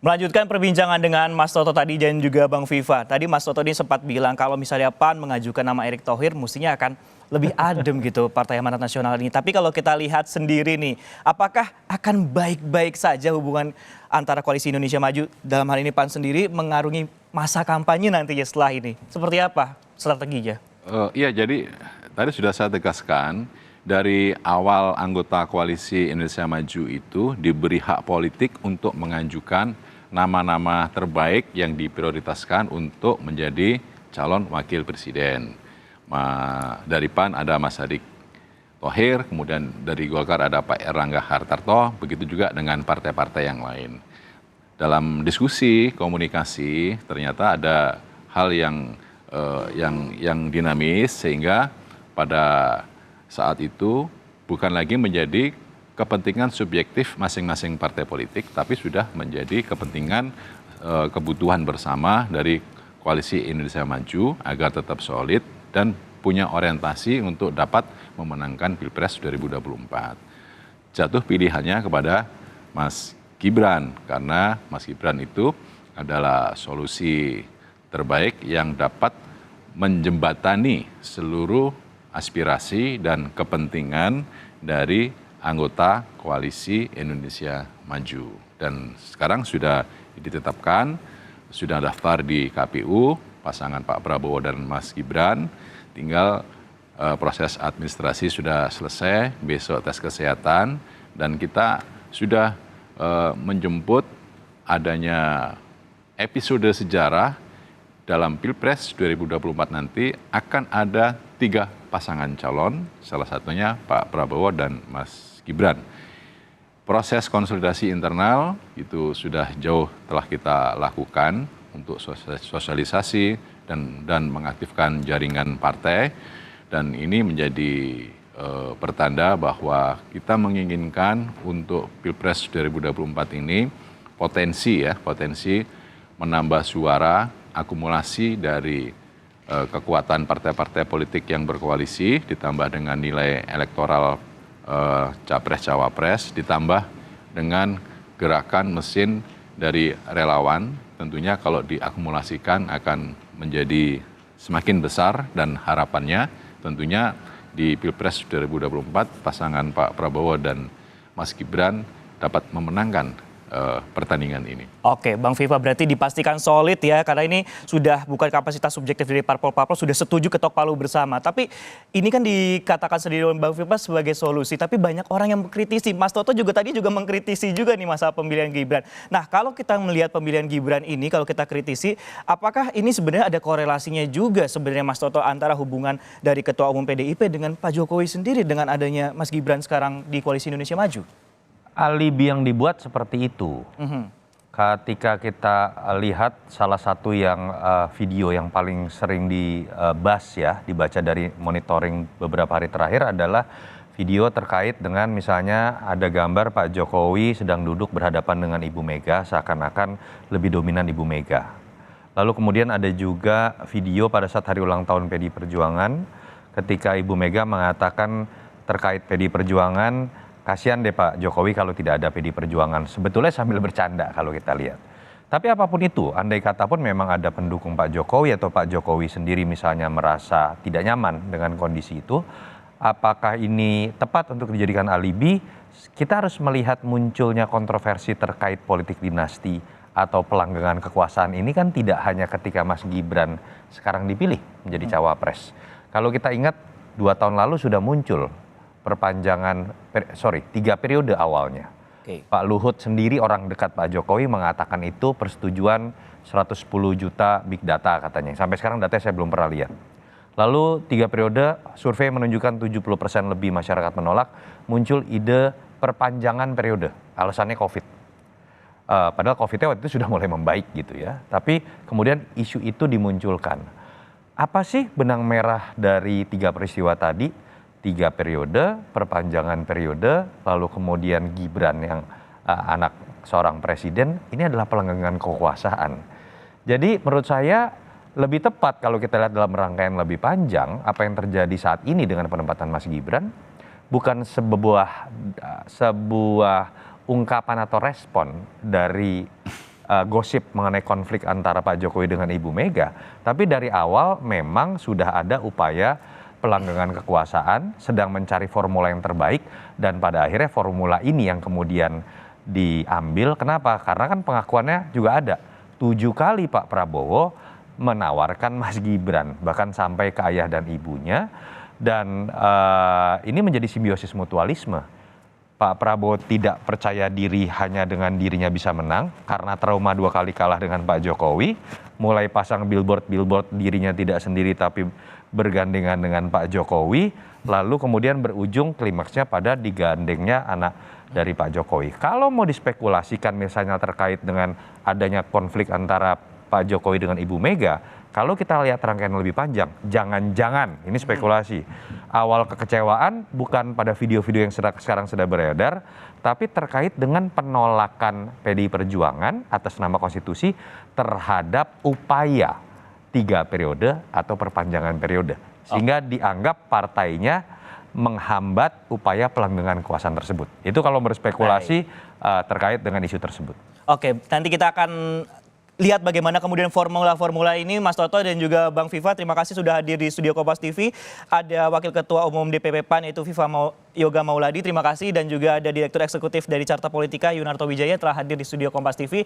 Melanjutkan perbincangan dengan Mas Toto tadi dan juga Bang Viva. Tadi Mas Toto ini sempat bilang kalau misalnya PAN mengajukan nama Erick Thohir mestinya akan lebih adem gitu Partai Amanat Nasional ini. Tapi kalau kita lihat sendiri nih, apakah akan baik-baik saja hubungan antara Koalisi Indonesia Maju dalam hal ini PAN sendiri mengarungi masa kampanye nantinya setelah ini? Seperti apa strateginya? Iya, jadi tadi sudah saya tegaskan, dari awal anggota Koalisi Indonesia Maju itu diberi hak politik untuk mengajukan nama-nama terbaik yang diprioritaskan untuk menjadi calon wakil presiden. Dari PAN ada Mas Erick Thohir, kemudian dari Golkar ada Pak Erlangga Hartarto, begitu juga dengan partai-partai yang lain. Dalam diskusi, komunikasi, ternyata ada hal yang dinamis, sehingga pada saat itu bukan lagi menjadi kepentingan subjektif masing-masing partai politik, tapi sudah menjadi kepentingan kebutuhan bersama dari Koalisi Indonesia Maju agar tetap solid dan punya orientasi untuk dapat memenangkan Pilpres 2024. Jatuh pilihannya kepada Mas Gibran, karena Mas Gibran itu adalah solusi terbaik yang dapat menjembatani seluruh aspirasi dan kepentingan dari anggota Koalisi Indonesia Maju. Dan sekarang sudah ditetapkan, sudah daftar di KPU, pasangan Pak Prabowo dan Mas Gibran, tinggal proses administrasi sudah selesai, besok tes kesehatan, dan kita sudah menjemput adanya episode sejarah dalam Pilpres 2024 nanti akan ada 3 pasangan calon, salah satunya Pak Prabowo dan Mas Gibran. Proses konsolidasi internal itu sudah jauh telah kita lakukan untuk sosialisasi dan mengaktifkan jaringan partai, dan ini menjadi pertanda bahwa kita menginginkan untuk Pilpres 2024 ini potensi menambah suara, akumulasi dari kekuatan partai-partai politik yang berkoalisi ditambah dengan nilai elektoral capres-cawapres, ditambah dengan gerakan mesin dari relawan, tentunya kalau diakumulasikan akan menjadi semakin besar, dan harapannya tentunya di Pilpres 2024 pasangan Pak Prabowo dan Mas Gibran dapat memenangkan pertandingan ini. Oke, Bang Viva, berarti dipastikan solid ya, karena ini sudah bukan kapasitas subjektif dari parpol-parpol, sudah setuju ketok palu bersama. Tapi ini kan dikatakan sendiri oleh Bang Viva sebagai solusi, tapi banyak orang yang mengkritisi. Mas Toto juga tadi mengkritisi juga nih masalah pemilihan Gibran. Nah, kalau kita melihat pemilihan Gibran ini, kalau kita kritisi, apakah ini sebenarnya ada korelasinya juga sebenarnya Mas Toto antara hubungan dari Ketua Umum PDIP dengan Pak Jokowi sendiri dengan adanya Mas Gibran sekarang di Koalisi Indonesia Maju? Alibi yang dibuat seperti itu. Ketika kita lihat salah satu yang video yang paling sering dibahas ya, dibaca dari monitoring beberapa hari terakhir adalah video terkait dengan misalnya ada gambar Pak Jokowi sedang duduk berhadapan dengan Ibu Mega, seakan-akan lebih dominan Ibu Mega. Lalu kemudian ada juga video pada saat hari ulang tahun PDI Perjuangan ketika Ibu Mega mengatakan terkait PDI Perjuangan, kasihan deh Pak Jokowi kalau tidak ada PDI Perjuangan. Sebetulnya sambil bercanda kalau kita lihat. Tapi apapun itu, andai kata pun memang ada pendukung Pak Jokowi atau Pak Jokowi sendiri misalnya merasa tidak nyaman dengan kondisi itu, apakah ini tepat untuk dijadikan alibi? Kita harus melihat munculnya kontroversi terkait politik dinasti atau pelanggengan kekuasaan ini kan tidak hanya ketika Mas Gibran sekarang dipilih menjadi cawapres. Kalau kita ingat 2 tahun lalu sudah muncul perpanjangan, 3 periode awalnya. Pak Luhut sendiri orang dekat Pak Jokowi mengatakan itu persetujuan 110 juta big data katanya. Sampai sekarang datanya saya belum pernah lihat. Lalu 3 periode survei menunjukkan 70% lebih masyarakat menolak, muncul ide perpanjangan periode. Alasannya COVID. Padahal COVID-nya waktu itu sudah mulai membaik gitu ya. Tapi kemudian isu itu dimunculkan. Apa sih benang merah dari 3 peristiwa tadi? 3 periode, perpanjangan periode, lalu kemudian Gibran yang anak seorang presiden, ini adalah pelanggengan kekuasaan. Jadi menurut saya lebih tepat kalau kita lihat dalam rangkaian lebih panjang, apa yang terjadi saat ini dengan penempatan Mas Gibran, bukan sebuah ungkapan atau respon dari gosip mengenai konflik antara Pak Jokowi dengan Ibu Mega, tapi dari awal memang sudah ada upaya pelanggengan kekuasaan, sedang mencari formula yang terbaik, dan pada akhirnya formula ini yang kemudian diambil. Kenapa? Karena kan pengakuannya juga ada. 7 kali Pak Prabowo menawarkan Mas Gibran, bahkan sampai ke ayah dan ibunya, dan ini menjadi simbiosis mutualisme. Pak Prabowo tidak percaya diri hanya dengan dirinya bisa menang, karena trauma 2 kali kalah dengan Pak Jokowi, mulai pasang billboard dirinya tidak sendiri tapi bergandengan dengan Pak Jokowi, lalu kemudian berujung klimaksnya pada digandengnya anak dari Pak Jokowi. Kalau mau dispekulasikan misalnya terkait dengan adanya konflik antara Pak Jokowi dengan Ibu Mega, kalau kita lihat rangkaian lebih panjang, jangan-jangan, ini spekulasi, awal kekecewaan bukan pada video-video yang sekarang sudah beredar, tapi terkait dengan penolakan PDI Perjuangan atas nama konstitusi terhadap upaya 3 periode atau perpanjangan periode. Sehingga dianggap partainya menghambat upaya pelanggengan kekuasaan tersebut. Itu kalau berspekulasi terkait dengan isu tersebut. Oke, nanti kita akan lihat bagaimana kemudian formula-formula ini, Mas Toto dan juga Bang Viva. Terima kasih sudah hadir di studio Kompas TV. Ada Wakil Ketua Umum DPP PAN yaitu Viva Yoga Mauladi, terima kasih. Dan juga ada Direktur Eksekutif dari Carta Politika Yunarto Wijaya telah hadir di studio Kompas TV.